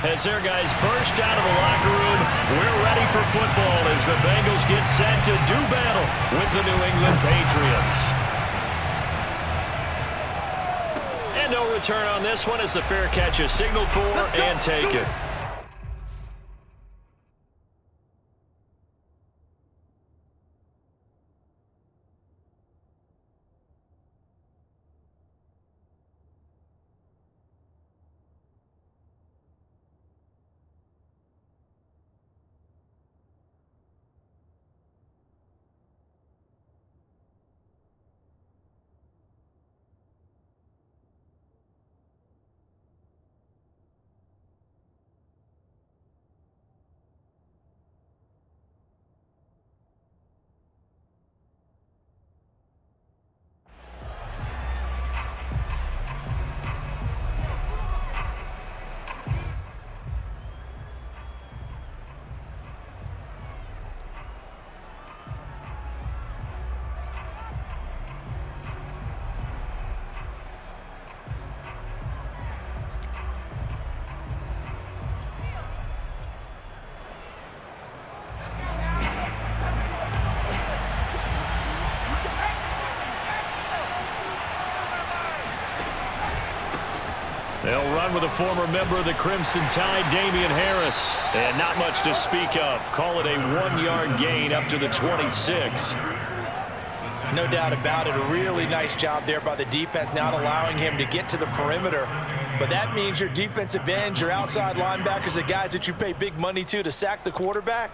as their guys burst out of the locker room. We're ready for football as the Bengals get set to do battle with the New England Patriots. And no return on this one as the fair catch is signaled for and taken. They'll run with a former member of the Crimson Tide, Damian Harris. And not much to speak of. Call it a 1-yard gain up to the 26. No doubt about it. A really nice job there by the defense, not allowing him to get to the perimeter. But that means your defensive ends, your outside linebackers, the guys that you pay big money to sack the quarterback,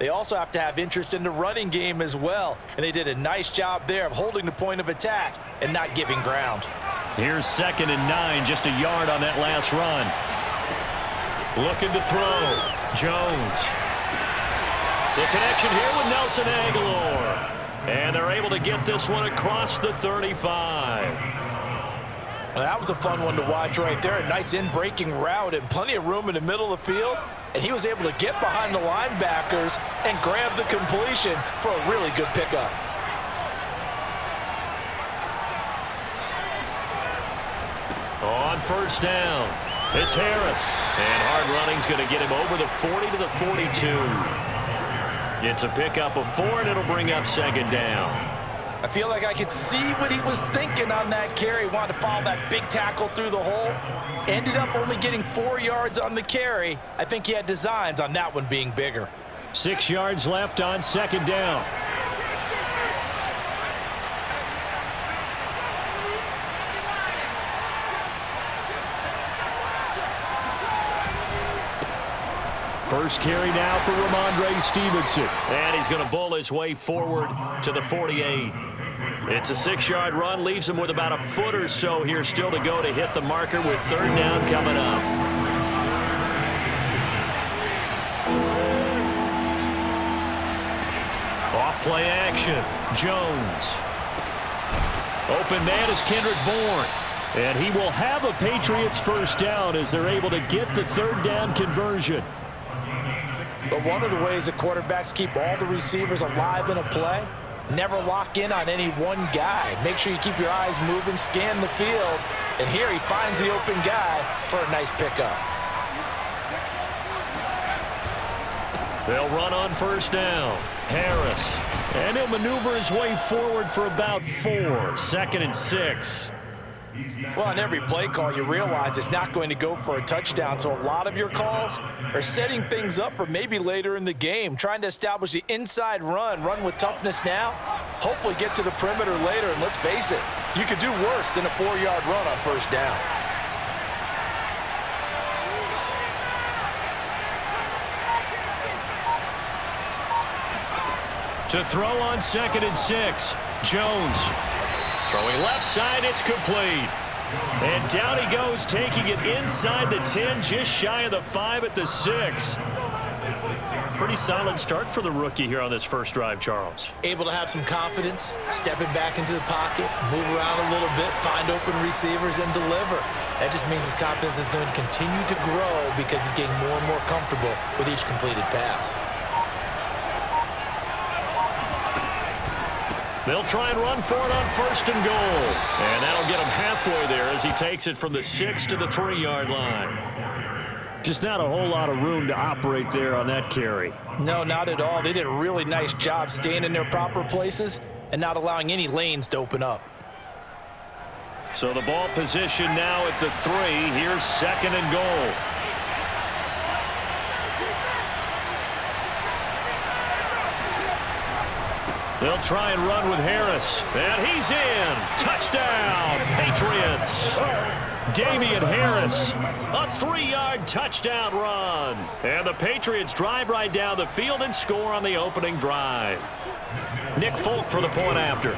they also have to have interest in the running game as well. And they did a nice job there of holding the point of attack and not giving ground. Here's 2nd and 9, just a yard on that last run. Looking to throw. Jones. The connection here with Nelson Agholor. And they're able to get this one across the 35. Well, that was a fun one to watch right there. A nice in-breaking route and plenty of room in the middle of the field. And he was able to get behind the linebackers and grab the completion for a really good pickup. On 1st down, it's Harris. And hard running's going to get him over the 40 to the 42. It's a pickup of 4, and it'll bring up 2nd down. I feel like I could see what he was thinking on that carry. Wanted to follow that big tackle through the hole. Ended up only getting 4 yards on the carry. I think he had designs on that one being bigger. 6 yards left on 2nd down. First carry now for Ramondre Stevenson. And he's going to bull his way forward to the 48. It's a 6-yard run, leaves him with about a foot or so here still to go to hit the marker with 3rd down coming up. Off play action. Jones. Open man is Kendrick Bourne. And he will have a Patriots 1st down as they're able to get the 3rd down conversion. But one of the ways that quarterbacks keep all the receivers alive in a play, never lock in on any one guy. Make sure you keep your eyes moving, scan the field, and here he finds the open guy for a nice pickup. They'll run on 1st down. Harris. And he'll maneuver his way forward for about 4. 2nd and 6. Well, on every play call, you realize it's not going to go for a touchdown, so a lot of your calls are setting things up for maybe later in the game, trying to establish the inside run with toughness now, hopefully get to the perimeter later, and let's face it, you could do worse than a 4-yard run on 1st down. To throw on 2nd and 6, Jones. Throwing left side, it's complete. And down he goes, taking it inside the 10, just shy of the 5 at the 6. Pretty solid start for the rookie here on this first drive, Charles. Able to have some confidence, stepping back into the pocket, move around a little bit, find open receivers, and deliver. That just means his confidence is going to continue to grow because he's getting more and more comfortable with each completed pass. They'll try and run for it on 1st and goal. And that'll get him halfway there as he takes it from the 6 to the 3-yard line. Just not a whole lot of room to operate there on that carry. No, not at all. They did a really nice job staying in their proper places and not allowing any lanes to open up. So the ball position now at the 3. Here's 2nd and goal. They'll try and run with Harris. And he's in. Touchdown, Patriots. Damian Harris, a 3-yard touchdown run. And the Patriots drive right down the field and score on the opening drive. Nick Folk for the point after.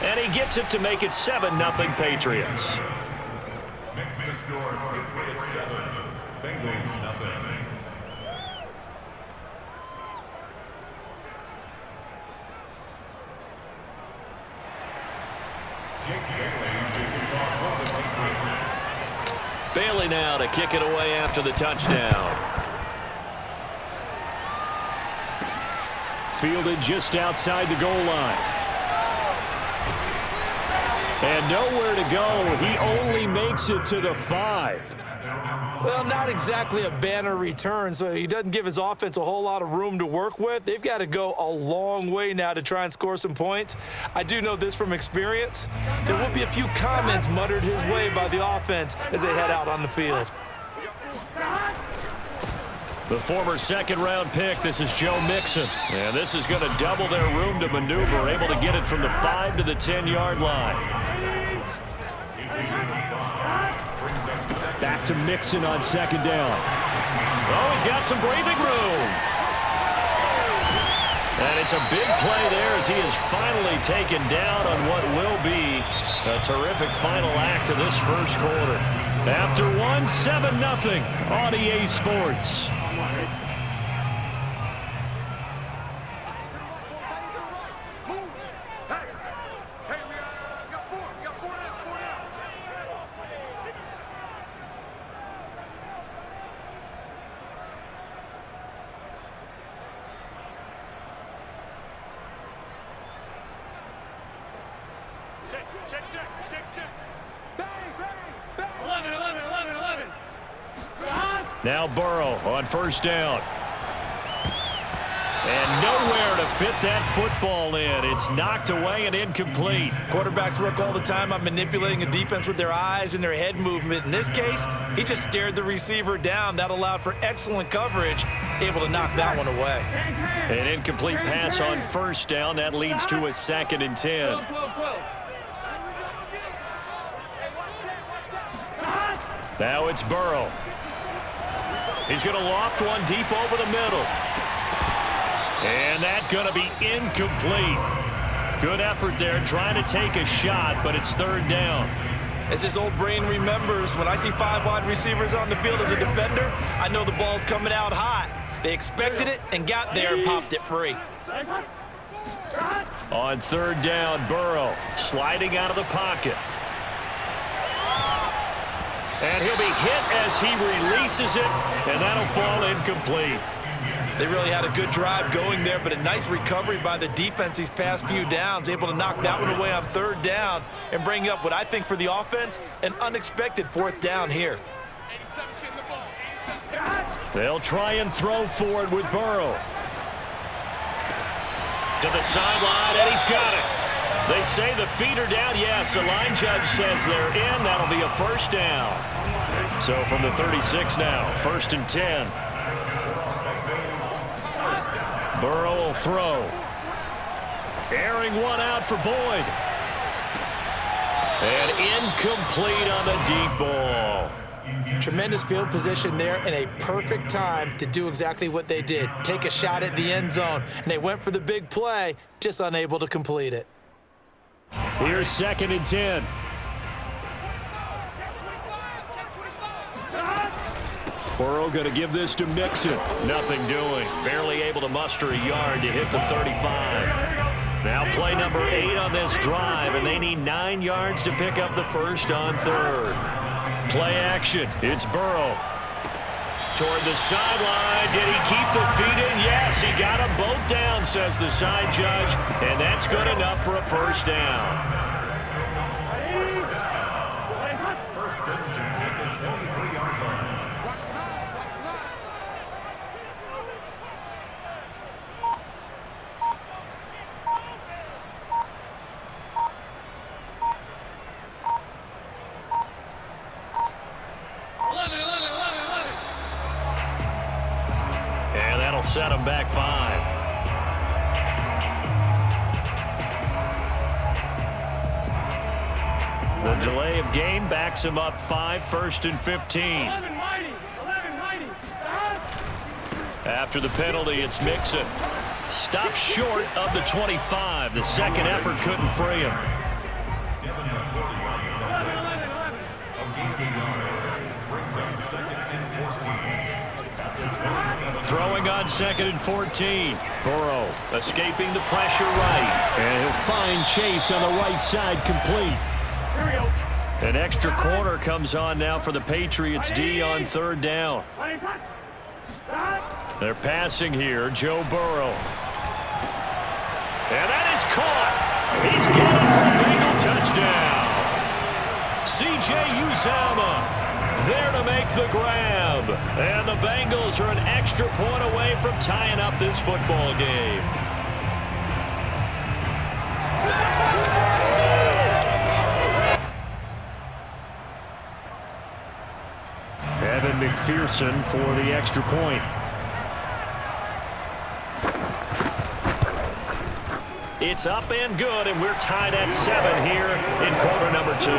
And he gets it to make it 7-0 Patriots. Makes the score Patriots 7, Bengals nothing. Bailey now to kick it away after the touchdown. Fielded just outside the goal line. And nowhere to go. He only makes it to the 5. Well, not exactly a banner return, so he doesn't give his offense a whole lot of room to work with. They've got to go a long way now to try and score some points. I do know this from experience. There will be a few comments muttered his way by the offense as they head out on the field. The former 2nd-round pick, this is Joe Mixon. And this is going to double their room to maneuver, able to get it from the 5 to the 10-yard line. Back to Mixon on 2nd down. Oh, he's got some breathing room. And it's a big play there as he is finally taken down on what will be a terrific final act of this first quarter. After 7-0 on EA Sports. Now Burrow on 1st down. And nowhere to fit that football in. It's knocked away and incomplete. Quarterbacks work all the time on manipulating a defense with their eyes and their head movement. In this case, he just stared the receiver down. That allowed for excellent coverage, able to knock that one away. An incomplete pass on 1st down. That leads to a 2nd and 10. Now it's Burrow. He's going to loft one deep over the middle. And that's going to be incomplete. Good effort there trying to take a shot, but it's 3rd down. As his old brain remembers, when I see 5 wide receivers on the field as a defender, I know the ball's coming out hot. They expected it and got there and popped it free. On 3rd down, Burrow sliding out of the pocket. And he'll be hit as he releases it, and that'll fall incomplete. They really had a good drive going there, but a nice recovery by the defense these past few downs, able to knock that one away on 3rd down and bring up what I think for the offense, an unexpected 4th down here. They'll try and throw forward with Burrow. To the sideline, and he's got it. They say the feet are down. Yes, the line judge says they're in. That'll be a 1st down. So from the 36 now, 1st and 10. Burrow will throw. Airing one out for Boyd. And incomplete on the deep ball. Tremendous field position there and a perfect time to do exactly what they did. Take a shot at the end zone. And they went for the big play, just unable to complete it. Here's 2nd and 10. Burrow going to give this to Mixon. Nothing doing. Barely able to muster a yard to hit the 35. Now play number 8 on this drive, and they need 9 yards to pick up the 1st on 3rd. Play action. It's Burrow. Toward the sideline. Did he keep the feet in? Yes, he got them both down, says the side judge, and that's good enough for a 1st down. set them back 5. The delay of game backs him up 5, 1st and 15. After the penalty, it's Mixon. Stopped short of the 25. The second effort couldn't free him. Throwing on 2nd and 14. Burrow escaping the pressure right. And he'll find Chase on the right side complete. An extra corner comes on now for the Patriots D on 3rd down. They're passing here, Joe Burrow. And that is caught. He's got it for a Bengal touchdown. C.J. Uzomah there to make the grab. And the Bengals are an extra point away from tying up this football game. Evan McPherson for the extra point. It's up and good, and we're tied at 7 here in quarter number 2.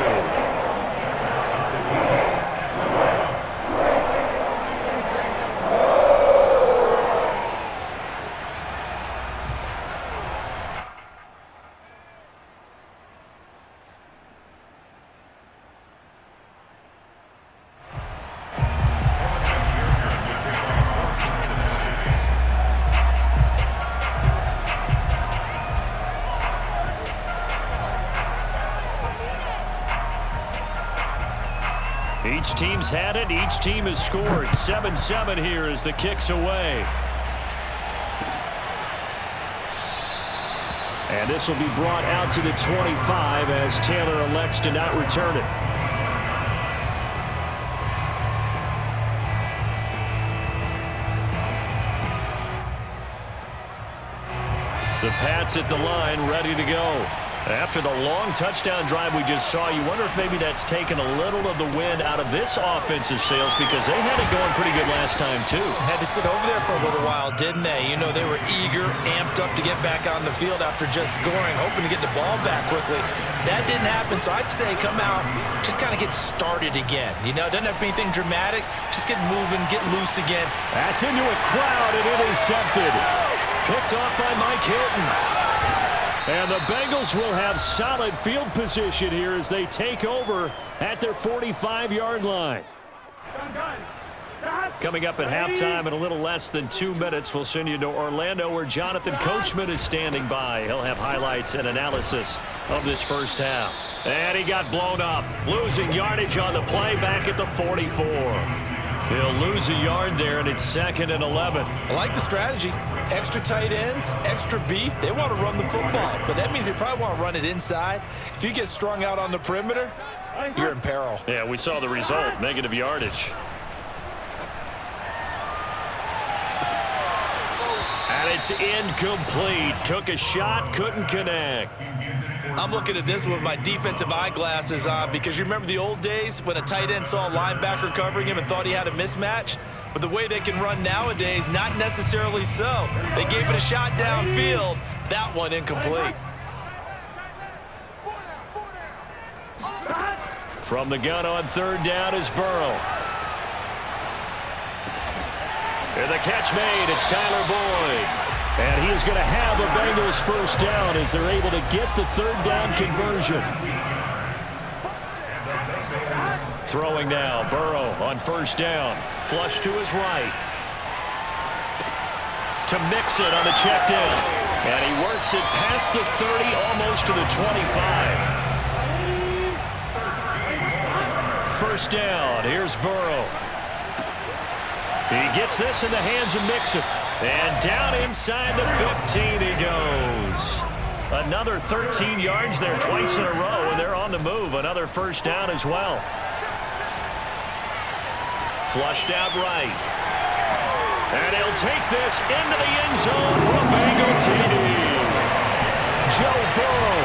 Each team's had it. Each team has scored. 7-7 here as the kick's away. And this will be brought out to the 25 as Taylor elects to not return it. The Pats at the line, ready to go. After the long touchdown drive we just saw, you wonder if maybe that's taken a little of the wind out of this offensive sails, because they had it going pretty good last time, too. Had to sit over there for a little while, didn't they? You know, they were eager, amped up to get back on the field after just scoring, hoping to get the ball back quickly. That didn't happen, so I'd say come out, just kind of get started again. You know, doesn't have to be anything dramatic. Just get moving, get loose again. That's into a crowd and intercepted. Picked off by Mike Hilton. And the Bengals will have solid field position here as they take over at their 45-yard line. Coming up at halftime in a little less than 2 minutes, we'll send you to Orlando where Jonathan Coachman is standing by. He'll have highlights and analysis of this first half. And he got blown up, losing yardage on the play back at the 44. He'll lose a yard there, and it's 2nd and 11. I like the strategy. Extra tight ends, extra beef. They want to run the football, but that means they probably want to run it inside. If you get strung out on the perimeter, you're in peril. Yeah, we saw the result, negative yardage. And it's incomplete. Took a shot, couldn't connect. I'm looking at this with my defensive eyeglasses on, because you remember the old days when a tight end saw a linebacker covering him and thought he had a mismatch? But the way they can run nowadays, not necessarily so. They gave it a shot downfield. That one incomplete. From the gun on 3rd down is Burrow. And the catch made. It's Tyler Boyd. And he is going to have the Bengals first down as they're able to get the 3rd down conversion. Throwing now, Burrow on 1st down. Flush to his right. To Mixon on the check down. And he works it past the 30, almost to the 25. 1st down, here's Burrow. He gets this in the hands of Mixon. And down inside the 15 he goes. Another 13 yards there twice in a row, and they're on the move. Another 1st down as well. Flushed out right. And he'll take this into the end zone for a Bengal TD. Joe Burrow,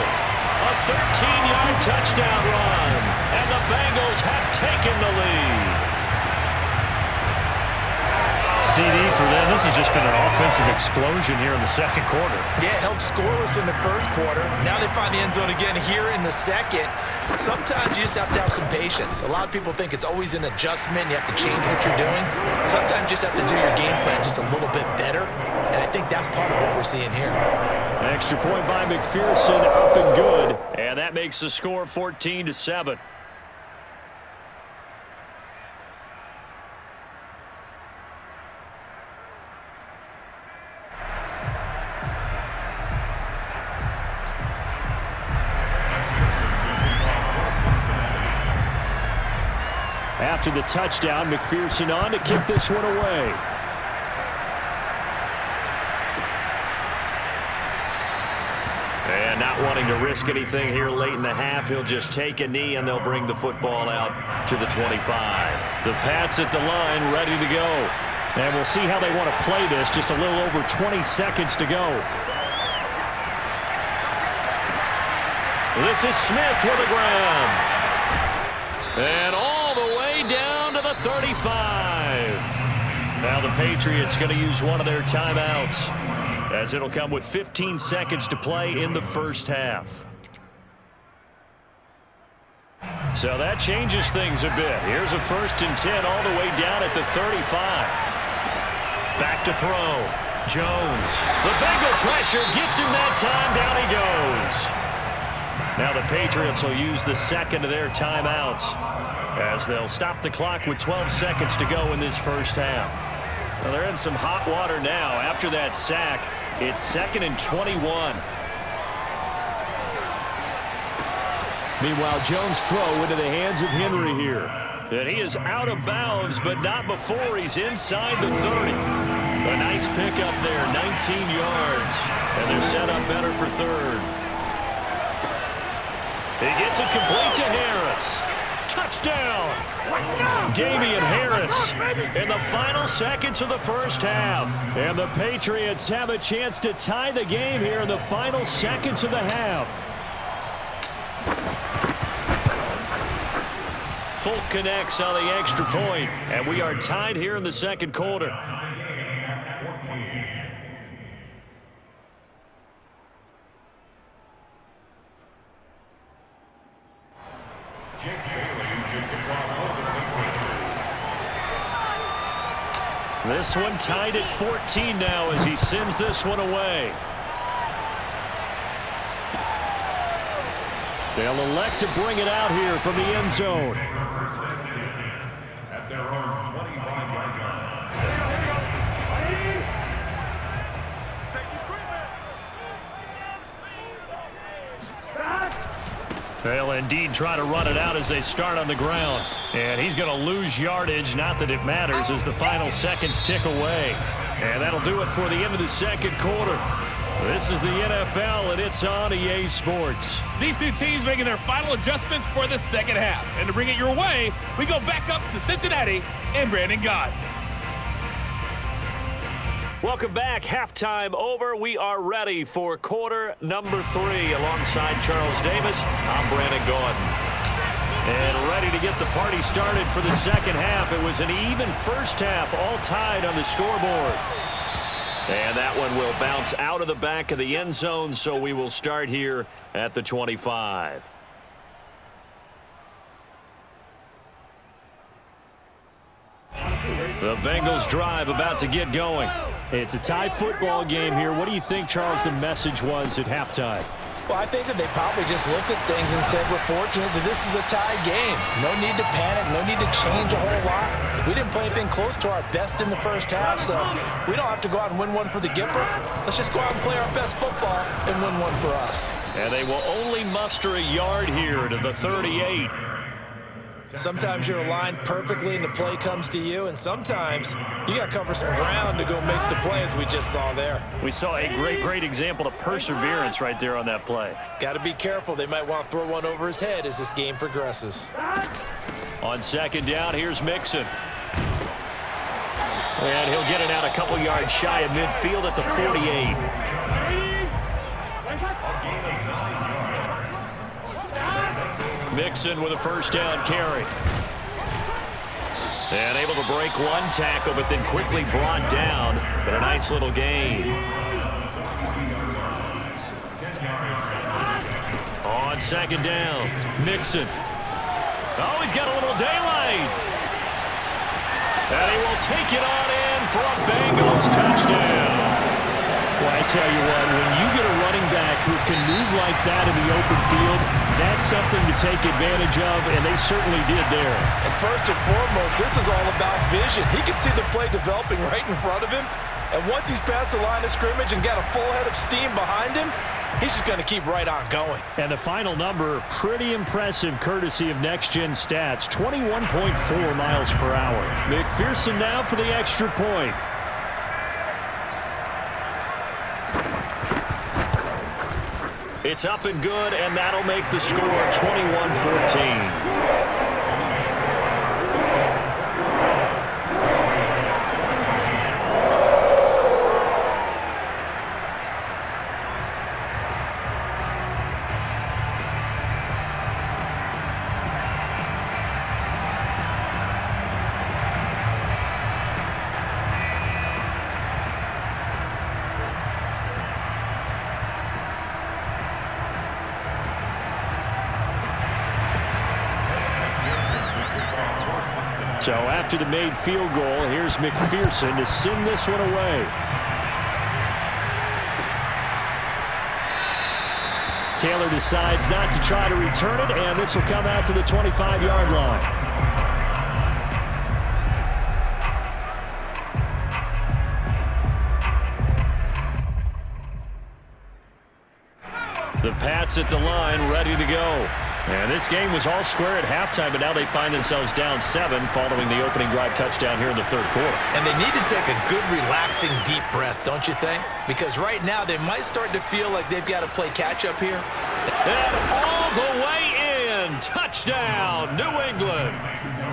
a 13-yard touchdown run. And the Bengals have taken the lead. CD for them. This has just been an offensive explosion here in the second quarter. Yeah, held scoreless in the first quarter. Now they find the end zone again here in the second. Sometimes you just have to have some patience. A lot of people think it's always an adjustment. You have to change what you're doing. Sometimes you just have to do your game plan just a little bit better. And I think that's part of what we're seeing here. Extra point by McPherson, up and good. And that makes the score 14-7. After the touchdown, McPherson on to kick this one away. And not wanting to risk anything here late in the half, he'll just take a knee and they'll bring the football out to the 25. The Pats at the line ready to go. And we'll see how they want to play this. Just a little over 20 seconds to go. This is Smith with a grab. And all the way down to the 35. Now the Patriots going to use one of their timeouts, as it'll come with 15 seconds to play in the first half. So that changes things a bit. Here's a 1st and 10 all the way down at the 35. Back to throw. Jones. The Bengal pressure gets him that time. Down he goes. Now the Patriots will use the second of their timeouts, as they'll stop the clock with 12 seconds to go in this first half. Well, they're in some hot water now. After that sack, it's 2nd and 21. Meanwhile, Jones' throw into the hands of Henry here. And he is out of bounds, but not before he's inside the 30. A nice pickup there, 19 yards. And they're set up better for 3rd. He gets it complete to Harris. Touchdown! Damian Harris in the final seconds of the first half. And the Patriots have a chance to tie the game here in the final seconds of the half. Folk connects on the extra point, and we are tied here in the second quarter. This one tied at 14 now as he sends this one away. They'll elect to bring it out here from the end zone. At their own 25-yard line. They'll indeed try to run it out as they start on the ground. And he's going to lose yardage. Not that it matters as the final seconds tick away. And that'll do it for the end of the second quarter. This is the NFL, and it's on EA Sports. These two teams making their final adjustments for the second half. And to bring it your way, we go back up to Cincinnati and Brandon Gott. Welcome back. Halftime over. We are ready for quarter number 3. Alongside Charles Davis, I'm Brandon Gaudin. And ready to get the party started for the second half. It was an even first half, all tied on the scoreboard. And that one will bounce out of the back of the end zone, so we will start here at the 25. The Bengals drive about to get going. It's a tie football game here. What do you think, Charles, the message was at halftime? Well, I think that they probably just looked at things and said, we're fortunate that this is a tie game. No need to panic, no need to change a whole lot. We didn't play anything close to our best in the first half, so we don't have to go out and win one for the Gipper. Let's just go out and play our best football and win one for us. And they will only muster a yard here to the 38. Sometimes you're aligned perfectly and the play comes to you, and sometimes you got to cover some ground to go make the play, as we just saw there. We saw a great example of perseverance right there on that play. Got to be careful. They might want to throw one over his head as this game progresses. On second down, here's Mixon. And he'll get it out a couple yards shy of midfield at the 48. Mixon with a first down carry. And able to break one tackle, but then quickly brought down. But a nice little gain. On second down, Mixon. Oh, he's got a little daylight. And he will take it on in for a Bengals touchdown. Well, I tell you what, when you get a running back who can move like that in the open field, that's something to take advantage of, and they certainly did there. And first and foremost, this is all about vision. He can see the play developing right in front of him, and once he's past the line of scrimmage and got a full head of steam behind him, he's just going to keep right on going. And the final number, pretty impressive courtesy of Next Gen Stats, 21.4 miles per hour. McPherson now for the extra point. It's up and good, and that'll make the score 21-14. So after the made field goal, here's McPherson to send this one away. Taylor decides not to try to return it, and this will come out to the 25-yard line. The Pats at the line, ready to go. And this game was all square at halftime, but now they find themselves down 7 following the opening drive touchdown here in the third quarter. And they need to take a good, relaxing, deep breath, don't you think? Because right now they might start to feel like they've got to play catch-up here. And all the way in. Touchdown, New England.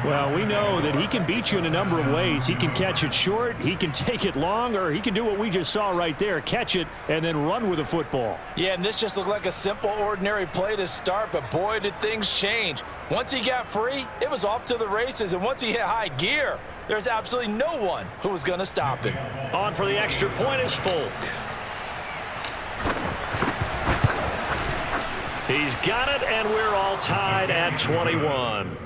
Well, we know that he can beat you in a number of ways. He can catch it short, he can take it long, or he can do what we just saw right there, catch it and then run with the football. Yeah, and this just looked like a simple, ordinary play to start, but boy, did things change. Once he got free, it was off to the races, and once he hit high gear, there's absolutely no one who was going to stop him. On for the extra point is Folk. He's got it, and we're all tied at 21.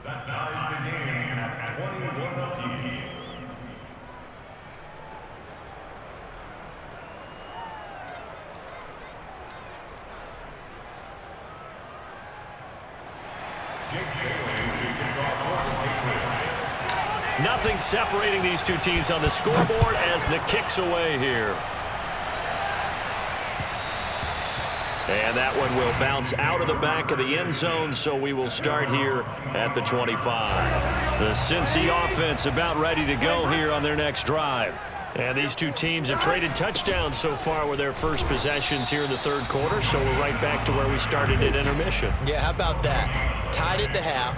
That ties the game at 21 apiece. Jake Bailey to kick off for the Patriots. Nothing separating these two teams on the scoreboard as the kick's away here. And that one will bounce out of the back of the end zone, so we will start here at the 25. The Cincy offense about ready to go here on their next drive. And these two teams have traded touchdowns so far with their first possessions here in the third quarter, so we're right back to where we started at intermission. Yeah, how about that? Tied at the half,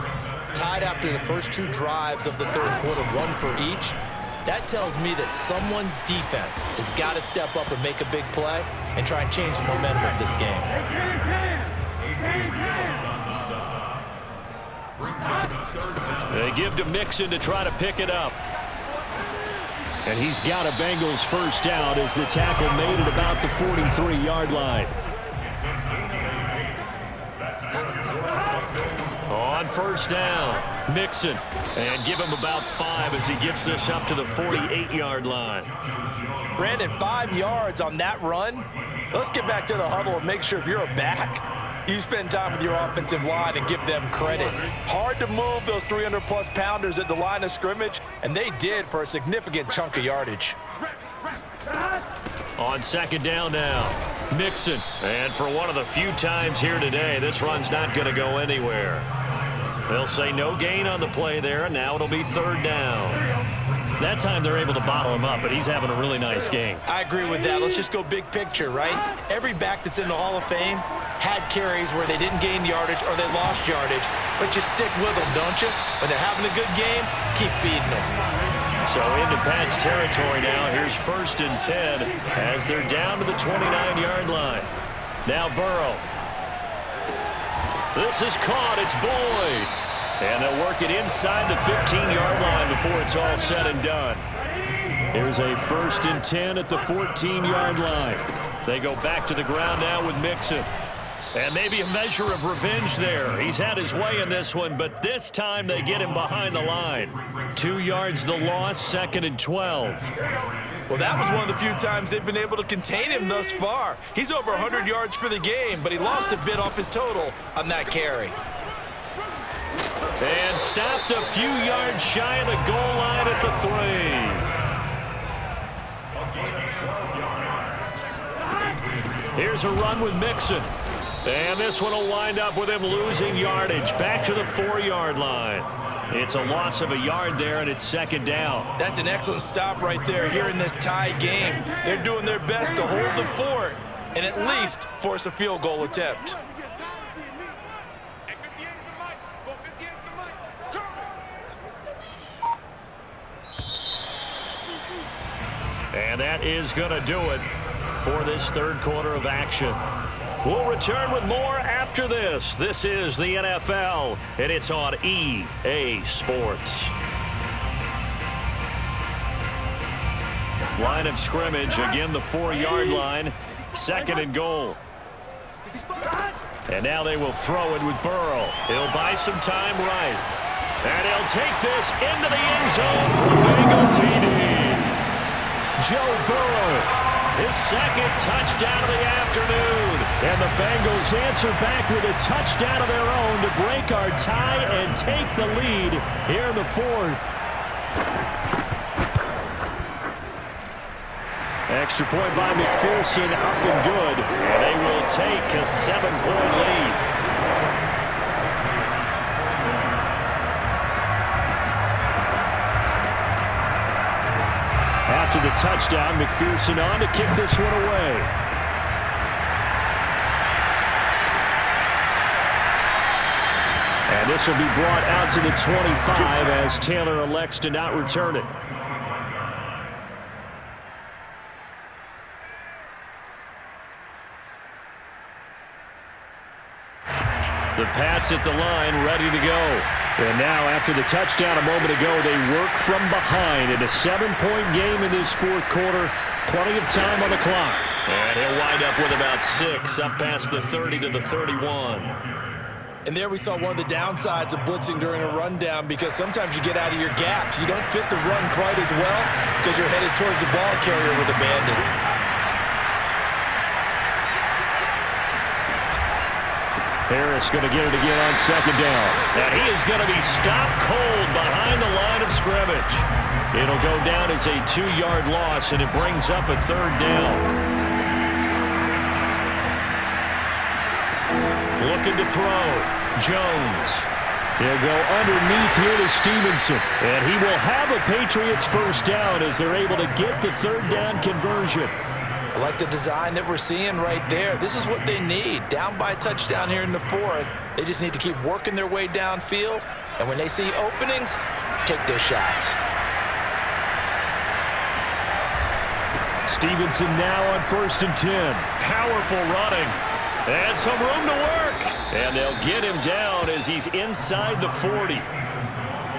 tied after the first two drives of the third quarter, one for each. That tells me that someone's defense has got to step up and make a big play and try and change the momentum of this game. They give to Mixon to try to pick it up. And he's got a Bengals first down as the tackle made at about the 43-yard line. On first down, Mixon. And give him about 5 as he gets this up to the 48-yard line. Brandon, 5 yards on that run. Let's get back to the huddle and make sure if you're a back, you spend time with your offensive line and give them credit. Hard to move those 300-plus pounders at the line of scrimmage, and they did for a significant chunk of yardage. On second down now, Mixon. And for one of the few times here today, this run's not going to go anywhere. They'll say no gain on the play there, and now it'll be third down. That time they're able to bottle him up, but he's having a really nice game. I agree with that. Let's just go big picture, right? Every back that's in the Hall of Fame had carries where they didn't gain yardage or they lost yardage, but you stick with them, don't you? When they're having a good game, keep feeding them. So into Pat's territory now. Here's 1st and 10 as they're down to the 29-yard line. Now Burrow. This is caught. It's Boyd. And they'll work it inside the 15-yard line before it's all said and done. Here's a 1st and 10 at the 14-yard line. They go back to the ground now with Mixon. And maybe a measure of revenge there. He's had his way in this one, but this time they get him behind the line. 2 yards the loss, 2nd and 12. Well, that was one of the few times they've been able to contain him thus far. He's over 100 yards for the game, but he lost a bit off his total on that carry. And stopped a few yards shy of the goal line at the 3. Here's a run with Mixon. And this one will wind up with him losing yardage. Back to the 4-yard line. It's a loss of a yard there, and it's 2nd down. That's an excellent stop right there here in this tie game. They're doing their best to hold the fort and at least force a field goal attempt. And that is going to do it for this 3rd quarter of action. We'll return with more after this. This is the NFL, and it's on EA Sports. Line of scrimmage, again the 4-yard line, 2nd and goal. And now they will throw it with Burrow. He'll buy some time right. And he'll take this into the end zone for a Bengal TD. Joe Burrow, his 2nd touchdown of the afternoon. And the Bengals answer back with a touchdown of their own to break our tie and take the lead here in the 4th. Extra point by McPherson, up and good. And they will take a 7-point lead. After the touchdown, McPherson on to kick this one away. And this will be brought out to the 25 as Taylor elects to not return it. The Pats at the line, ready to go. And now, after the touchdown a moment ago, they work from behind in a 7-point game in this 4th quarter. Plenty of time on the clock. And he'll wind up with about 6, up past the 30 to the 31. And there we saw one of the downsides of blitzing during a rundown, because sometimes you get out of your gaps. You don't fit the run quite as well because you're headed towards the ball carrier with abandon. Harris going to get it again on 2nd down. And he is going to be stopped cold behind the line of scrimmage. It'll go down as a 2-yard loss, and it brings up a 3rd down. Looking to throw. Jones. He'll go underneath here to Stevenson. And he will have a Patriots 1st down as they're able to get the 3rd down conversion. I like the design that we're seeing right there. This is what they need. Down by a touchdown here in the 4th. They just need to keep working their way downfield. And when they see openings, take their shots. Stevenson now on 1st and 10. Powerful running. And some room to work. And they'll get him down as he's inside the 40.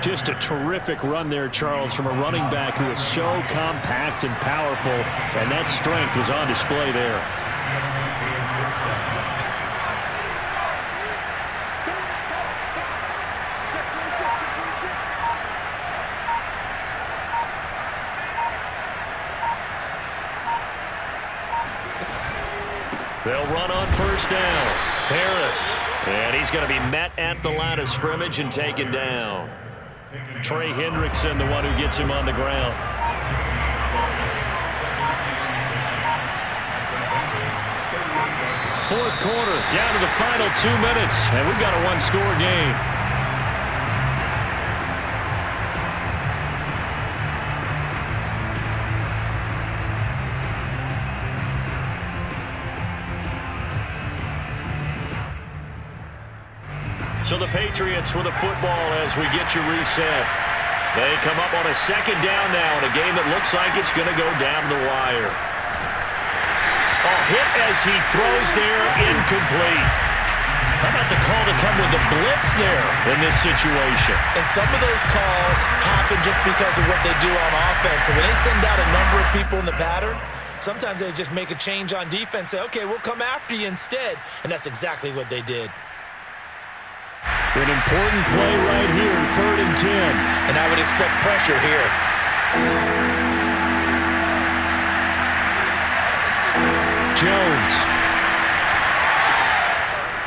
Just a terrific run there, Charles, from a running back who is so compact and powerful, and that strength was on display there. They'll run on 1st down. Harris, and he's going to be met at the line of scrimmage and taken down. Trey Hendrickson, the one who gets him on the ground. 4th quarter, down to the final 2 minutes, and we've got a 1-score game. So the Patriots with the football as we get you reset. They come up on a 2nd down now in a game that looks like it's going to go down the wire. A hit as he throws there, incomplete. How about the call to come with the blitz there in this situation? And some of those calls happen just because of what they do on offense. And when they send out a number of people in the pattern, sometimes they just make a change on defense, say, okay, we'll come after you instead. And that's exactly what they did. An important play right here, 3rd and 10. And I would expect pressure here. Jones.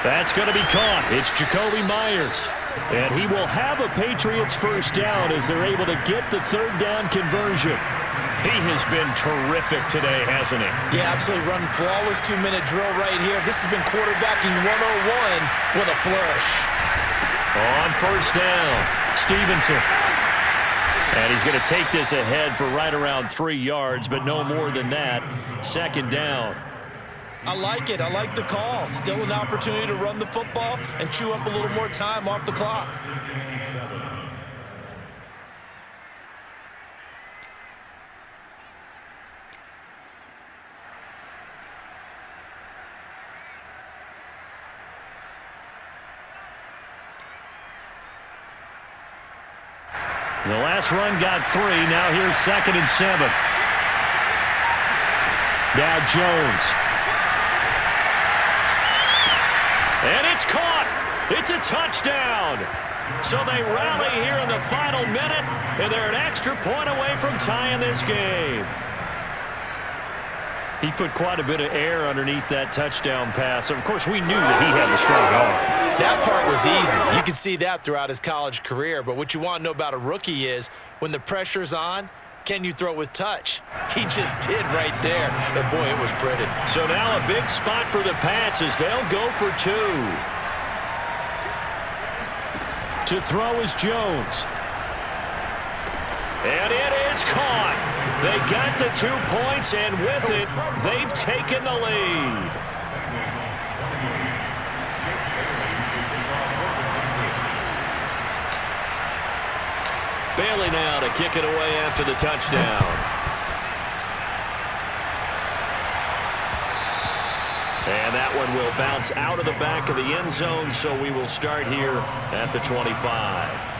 That's going to be caught. It's Jakobi Meyers. And he will have a Patriots first down as they're able to get the 3rd down conversion. He has been terrific today, hasn't he? Yeah, absolutely. Running flawless 2-minute drill right here. This has been quarterbacking 101 with a flourish. On first down, Stevenson. And he's going to take this ahead for right around 3 yards, but no more than that. 2nd down. I like it. I like the call. Still an opportunity to run the football and chew up a little more time off the clock. The last run got 3. Now here's 2nd and 7. Now Jones. And it's caught. It's a touchdown. So they rally here in the final minute, and they're an extra point away from tying this game. He put quite a bit of air underneath that touchdown pass. Of course, we knew that he had the strong arm. That part was easy. You could see that throughout his college career. But what you want to know about a rookie is when the pressure's on, can you throw with touch? He just did right there. And, boy, it was pretty. So now a big spot for the Pats as they'll go for 2. To throw is Jones. And it is caught. They got the 2 points, and with it, they've taken the lead. Bailey now to kick it away after the touchdown. And that one will bounce out of the back of the end zone, so we will start here at the 25.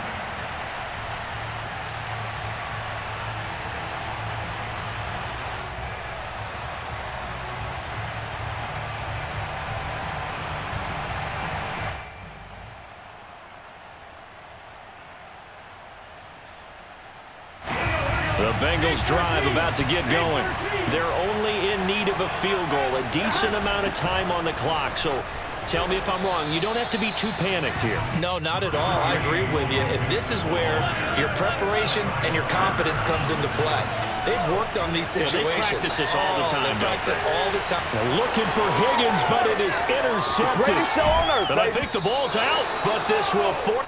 The Bengals drive about to get going. They're only in need of a field goal, a decent amount of time on the clock. So tell me if I'm wrong. You don't have to be too panicked here. No, not at all. I agree with you. And this is where your preparation and your confidence comes into play. They've worked on these situations. Yeah, they practice this all the time. They practice it all the time. They're looking for Higgins, but it is intercepted. And I think the ball's out, but this will force.